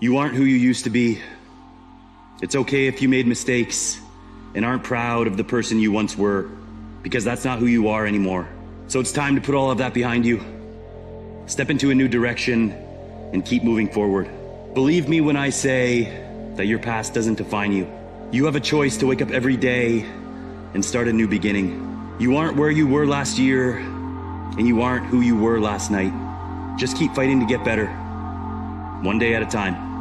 You aren't who you used to be. It's okay if you made mistakes and aren't proud of the person you once were, because that's not who you are anymore. So it's time to put all of that behind you. Step into a new direction and keep moving forward. Believe me when I say that your past doesn't define you. You have a choice to wake up every day and start a new beginning. You aren't where you were last year, and you aren't who you were last night. Just keep fighting to get better, one day at a time.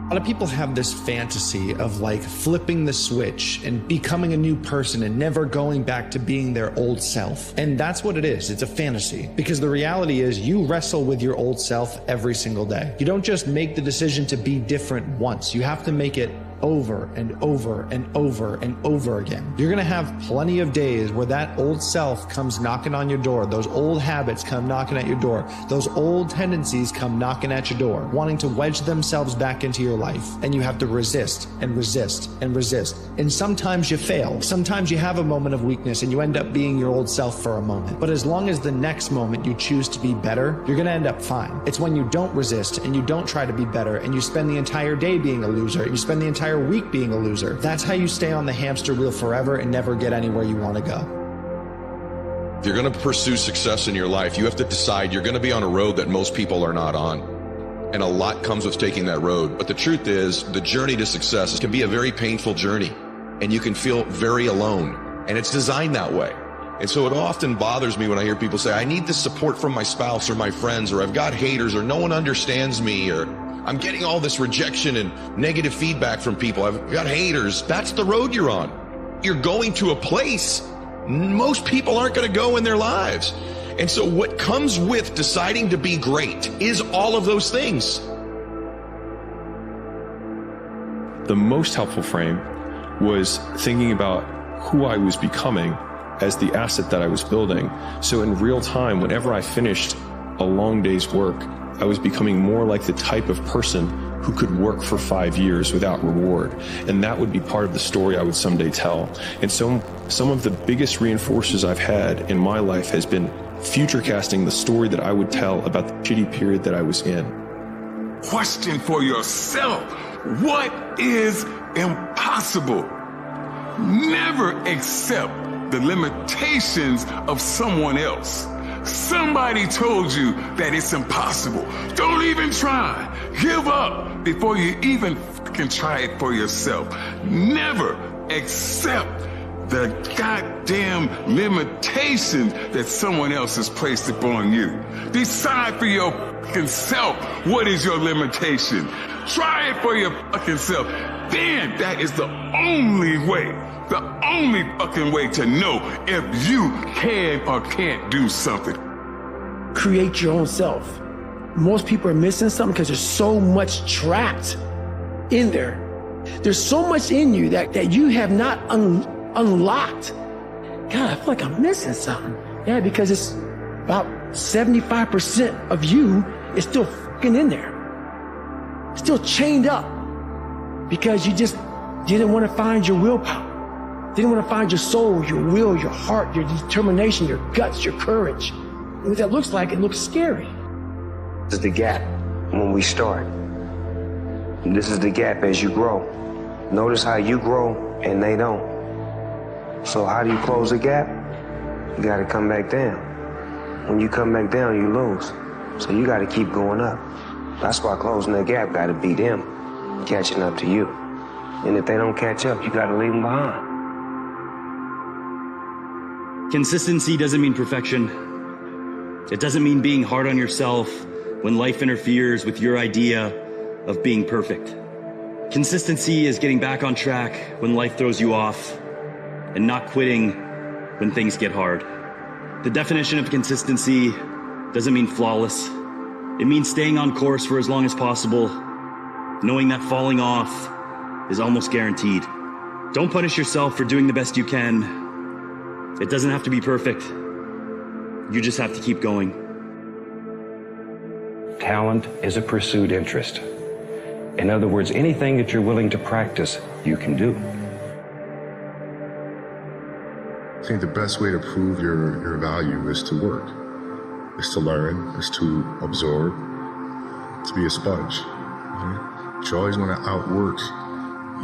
A lot of people have this fantasy of like flipping the switch and becoming a new person and never going back to being their old self. And that's what it is. It's a fantasy, because the reality is you wrestle with your old self every single day. You don't just make the decision to be different once. You have to make it over and over and over and over again. You're gonna have plenty of days where that old self comes knocking on your door. Those old habits come knocking at your door. Those old tendencies come knocking at your door, wanting to wedge themselves back into your life. And you have to resist and resist and resist. And sometimes you fail. Sometimes you have a moment of weakness and you end up being your old self for a moment. But as long as the next moment you choose to be better, you're gonna end up fine. It's when you don't resist and you don't try to be better and you spend the entire day being a loser, you spend the entire week being a loser. That's how you stay on the hamster wheel forever and never get anywhere you want to go. If you're going to pursue success in your life, you have to decide you're going to be on a road that most people are not on. And a lot comes with taking that road. But the truth is, the journey to success can be a very painful journey, and you can feel very alone. And it's designed that way. And so it often bothers me when I hear people say, I need the support from my spouse or my friends, or I've got haters, or no one understands me, or I'm getting all this rejection and negative feedback from people. I've got haters. That's the road you're on. You're going to a place most people aren't going to go in their lives. And so what comes with deciding to be great is all of those things. The most helpful frame was thinking about who I was becoming as the asset that I was building. So in real time, whenever I finished a long day's work, I was becoming more like the type of person who could work for 5 years without reward. And that would be part of the story I would someday tell. And so some of the biggest reinforcers I've had in my life has been future casting the story that I would tell about the shitty period that I was in. Question for yourself. What is impossible? Never accept the limitations of someone else. Somebody told you that it's impossible. Don't even try. Give up before you even can try it for yourself. Never accept the goddamn limitations that someone else has placed upon you. Decide for your fucking self what is your limitation. Try it for your fucking self. Then that is the only way. The only fucking way to know if you can or can't do something. Create your own self. Most people are missing something because there's so much trapped in there. There's so much in you that you have not unlocked. God, I feel like I'm missing something. Yeah, because it's about 75% of you is still fucking in there. Still chained up because you just didn't want to find your willpower. Didn't want to find your soul, your will, your heart, your determination, your guts, your courage. And what that looks like, it looks scary. This is the gap when we start. And this is the gap as you grow. Notice how you grow and they don't. So how do you close the gap? You got to come back down. When you come back down, you lose. So you got to keep going up. That's why closing that gap got to be them catching up to you. And if they don't catch up, you got to leave them behind. Consistency doesn't mean perfection. It doesn't mean being hard on yourself when life interferes with your idea of being perfect. Consistency is getting back on track when life throws you off and not quitting when things get hard. The definition of consistency doesn't mean flawless. It means staying on course for as long as possible, knowing that falling off is almost guaranteed. Don't punish yourself for doing the best you can. It doesn't have to be perfect. You just have to keep going. Talent is a pursued interest. In other words, anything that you're willing to practice, you can do. I think the best way to prove your value is to work, is to learn, is to absorb, to be a sponge. Okay? But you always want to outwork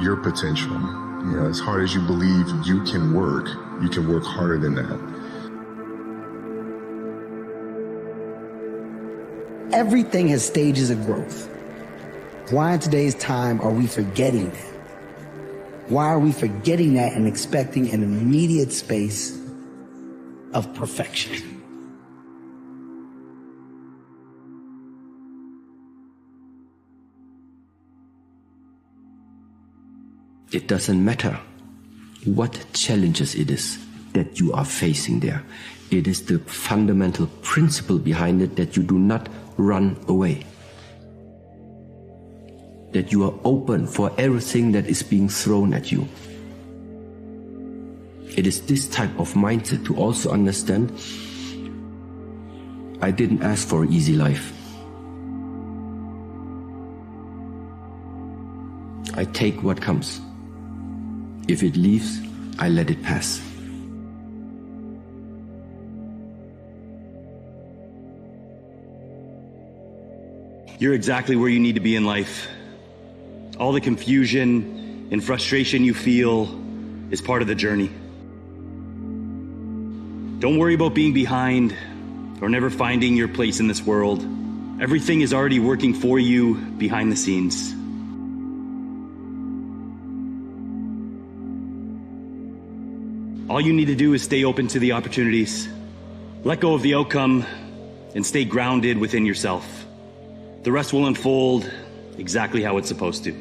your potential. You know, as hard as you believe you can work harder than that. Everything has stages of growth. Why in today's time are we forgetting that? Why are we forgetting that and expecting an immediate space of perfection? It doesn't matter what challenges it is that you are facing there. It is the fundamental principle behind it that you do not run away. That you are open for everything that is being thrown at you. It is this type of mindset to also understand, I didn't ask for an easy life. I take what comes. If it leaves, I let it pass. You're exactly where you need to be in life. All the confusion and frustration you feel is part of the journey. Don't worry about being behind or never finding your place in this world. Everything is already working for you behind the scenes. All you need to do is stay open to the opportunities. Let go of the outcome and stay grounded within yourself. The rest will unfold exactly how it's supposed to.